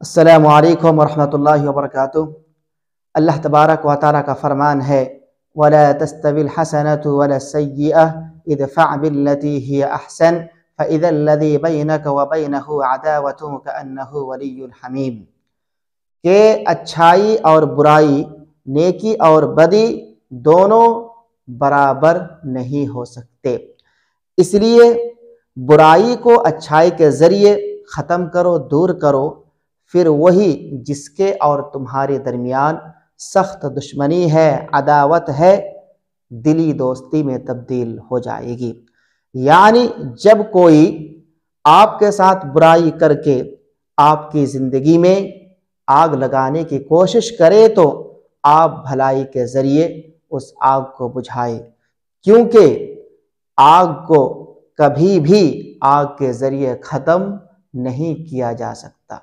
السلام علیکم ورحمۃ اللہ وبرکاتہ۔ اللہ تبارک و تعالیٰ کا فرمان ہے وَلَا تَسْتَوِي الْحَسَنَةُ وَلَا السَّيِّئَةُ ادْفَعْ بِالَّتِي هِيَ أَحْسَنُ فَإِذَا الَّذِي بَيْنَكَ وَبَيْنَهُ عَدَاوَةٌ كَأَنَّهُ وَلِيٌّ حَمِيمٌ، کہ اچھائی اور برائی، نیکی اور بدی دونوں برابر نہیں ہو سکتے، اس لیے برائی کو اچھائی کے ذریعے ختم کرو، دور کرو، پھر وہی جس کے اور تمہارے درمیان سخت دشمنی ہے، عداوت ہے، دلی دوستی میں تبدیل ہو جائے گی۔ یعنی جب کوئی آپ کے ساتھ برائی کر کے آپ کی زندگی میں آگ لگانے کی کوشش کرے تو آپ بھلائی کے ذریعے اس آگ کو بجھائے، کیونکہ آگ کو کبھی بھی آگ کے ذریعے ختم نہیں کیا جا سکتا۔